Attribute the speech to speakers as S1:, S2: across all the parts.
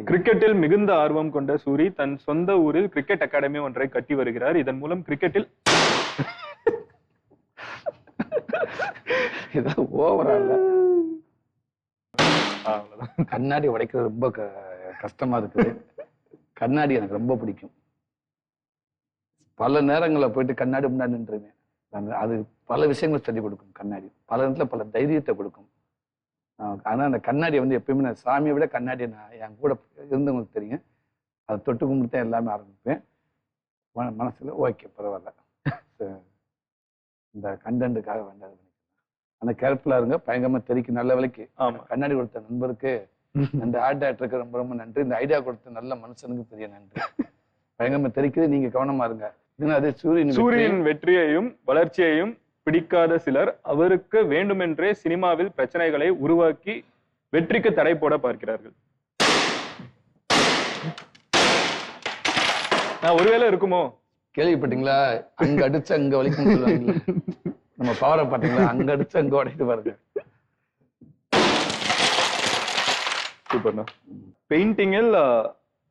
S1: கிரிக்கெட்டில் மிகுந்த ஆர்வம் கொண்ட சூரி தன் சொந்த ஊரில் கிரிக்கெட் அகாடமி ஒன்றை கட்டி வருகிறார். இதன் மூலம் கிரிக்கெட்டில்
S2: ஓவரா இல்ல, கண்ணாடி உடைக்கிறது ரொம்ப கஷ்டமா இருக்குது. கண்ணாடி எனக்கு ரொம்ப பிடிக்கும். பல நேரங்களில் போயிட்டு கண்ணாடி முன்னாடி நின்றுவேன். அது பல விஷயங்களை சொல்லி கொடுக்கும். கண்ணாடி பல நேரத்துல பல தைரியத்தை கொடுக்கும். ஆனா அந்த கண்ணாடியை வந்து எப்பயுமே நான் சாமியை விட கண்ணாடியை நான் என் கூட இருந்தவங்களுக்கு தெரியும். அதை தொட்டு கும்பிட்டு தான் எல்லாமே ஆரம்பிப்பேன். மனசுல ஓகே பரவாயில்ல, இந்த கண்டென்ட்டுக்காக வேண்டாது. அந்த கேர்ஃபுல்லா இருங்க, பயங்கரமா தெரிக்கும். நல்ல விலைக்கு கண்ணாடி கொடுத்த நண்பருக்கு, அந்த ஆர்ட் டேரக்டருக்கு ரொம்ப ரொம்ப நன்றி. இந்த ஐடியா கொடுத்த நல்ல மனுஷனுக்கு பெரிய நன்றி. பயங்கரமா தெரிக்குது, நீங்க கவனமா இருங்க. அது சூரியன்
S1: வெற்றியையும் வளர்ச்சியையும் பிடிக்காத சிலர் அவருக்கு வேண்டுமென்றே சினிமாவில் பிரச்சனைகளை உருவாக்கி வெற்றிக்கு தடை போட பார்க்கிறார்கள். நான் ஒருவேளை இருக்குமோ?
S2: கேள்விப்பட்டீங்களா? அங்க அடிச்சு அங்க வலிக்கும் சொல்லுவாங்க. நம்ம பவரை பாத்தீங்களா? அங்க அடிச்சு அங்க உடைத்து பாருங்க.
S1: சூப்பர்ண்ணா. பெயிண்டிங்கில்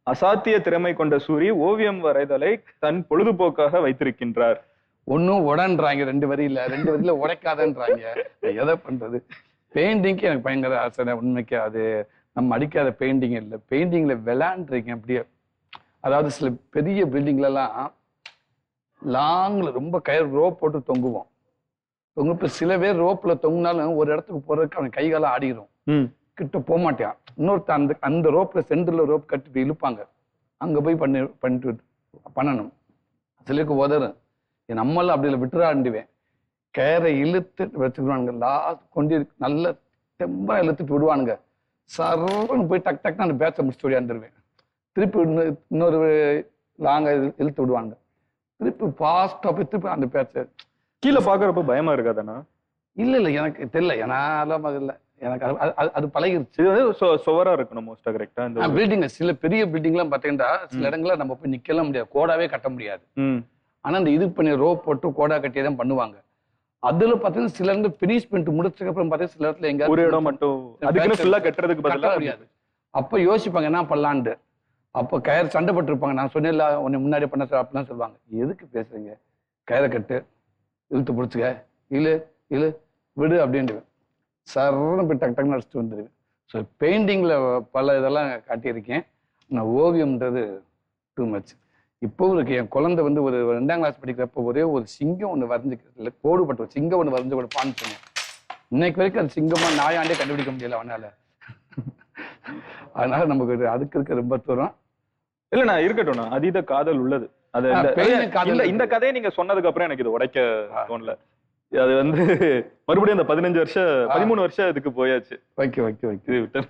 S1: அசாத்திய திறமை கொண்ட சூரி ஓவியம் வரைதலை தன் பொழுதுபோக்காக வைத்திருக்கின்றார்.
S2: ஒன்னும் உடன்றாங்க, ரெண்டு வரியில உடைக்காதன்றாங்க. எதை பண்றது? பெயிண்டிங்க்கு எனக்கு பயங்கர ஆசை. உண்மைக்கு அது நம்ம அடிக்காத பெயிண்டிங் இல்லை. பெயிண்டிங்ல விளையாண்டுருக்கேன் அப்படியே. அதாவது சில பெரிய பில்டிங்ல எல்லாம் லாங்ல ரொம்ப கயிறு ரோப் போட்டு தொங்குவோம். தொங்குப்ப சில பேர் ரோப்ல தொங்குனாலும் ஒரு இடத்துக்கு போறதுக்கு அவன் கைகாலம் ஆடிடும், கிட்ட போக மாட்டான். இன்னொருத்த அந்த அந்த ரோப்ல சென்டர்ல ரோப் கட்டிட்டு இழுப்பாங்க. அங்க போய் பண்ணணும். சிலருக்கு உதறும். நம்மளாம் அப்படி இல்லை, விட்டுறாண்டுவேன். கயிறை இழுத்து வச்சுக்கிடுவானுங்க. லாஸ்ட் கொண்டு நல்ல தெம்பா இழுத்துட்டு விடுவானுங்க. சர்வன்னு போய் டக் டக்குன்னு அந்த பேட்சை முடிச்சுட்டு ஓடியாந்துருவேன். திருப்பி இன்னொரு லாங்கா இழுத்து விடுவாங்க. திருப்பி ஃபாஸ்டா போய் திருப்பி அந்த பேட்சை
S1: கீழே பாக்குறப்ப பயமா இருக்காதானா?
S2: இல்ல எனக்கு தெரியல, ஏன்னா இல்லை எனக்கு அது பழகிருச்சு.
S1: சுவரா இருக்கணும் மோஸ்டா. கரெக்டா? இந்த
S2: பில்டிங் சில பெரிய பில்டிங் எல்லாம் பாத்தீங்கன்னா சில இடங்கள்ல நம்ம போய் நிக்கலாம் முடியாது, கோடாவே கட்ட முடியாது. ஆனா அந்த இது பண்ணி ரோப் போட்டு கோடா கட்டியே தான் பண்ணுவாங்க. அதுல பாத்தீங்கன்னா சில இருந்து பினிஷ் பண்ணிட்டு முடிச்சதுக்கு அப்புறம் பாத்தீங்கன்னா சில இடத்துல எங்க
S1: ஒரு இடம் மட்டும் அதுக்குன்னு ஃபுல்லா கட்டுறதுக்கு பதிலா
S2: முடியாது. அப்ப யோசிப்பாங்க என்ன பண்ணலான்ட்டு. அப்ப கயிறு சண்டை போட்டு இருப்பாங்க. நான் சொன்னேன்ல உன்னை முன்னாடி பண்ண சார் அப்படிலாம் சொல்லுவாங்க. எதுக்கு பேசுறீங்க? கயிறை கட்டு, இழுத்து பிடிச்சுக்க, இழு விடு அப்படின்ட்டு சர்ன்னு போய் டக் டக்குன்னு அடிச்சுட்டு வந்துடுவேன். ஸோ பெயிண்டிங்ல பல இதெல்லாம் காட்டியிருக்கேன். நான் ஓவியம்ன்றது டூ மச். இப்போவும் இருக்கு. என் குழந்தை வந்து ஒரு 2ஆம் கிளாஸ் படிக்கிறப்ப ஒரே ஒரு சிங்கம் ஒன்று வரைஞ்சிக்கிறதுல கோடுபட்ட ஒரு சிங்கம் ஒன்று வரைஞ்சு கொடுப்பான்னு சொன்னேன். இன்னைக்கு வரைக்கும் அது சிங்கமா நாயாண்டே கண்டுபிடிக்க முடியல அவனால. அதனால நமக்கு அதுக்கு இருக்க ரொம்ப தூரம்
S1: இல்ல. நான் இருக்கட்டும்ண்ணா, அதீத காதல் உள்ளது. அது இந்த கதையை நீங்க சொன்னதுக்கு அப்புறம் எனக்கு இது உடைக்க தோணல. அது வந்து மறுபடியும் அந்த 13 வருஷம் 13 வருஷம் இதுக்கு போயாச்சு.
S2: வைக்க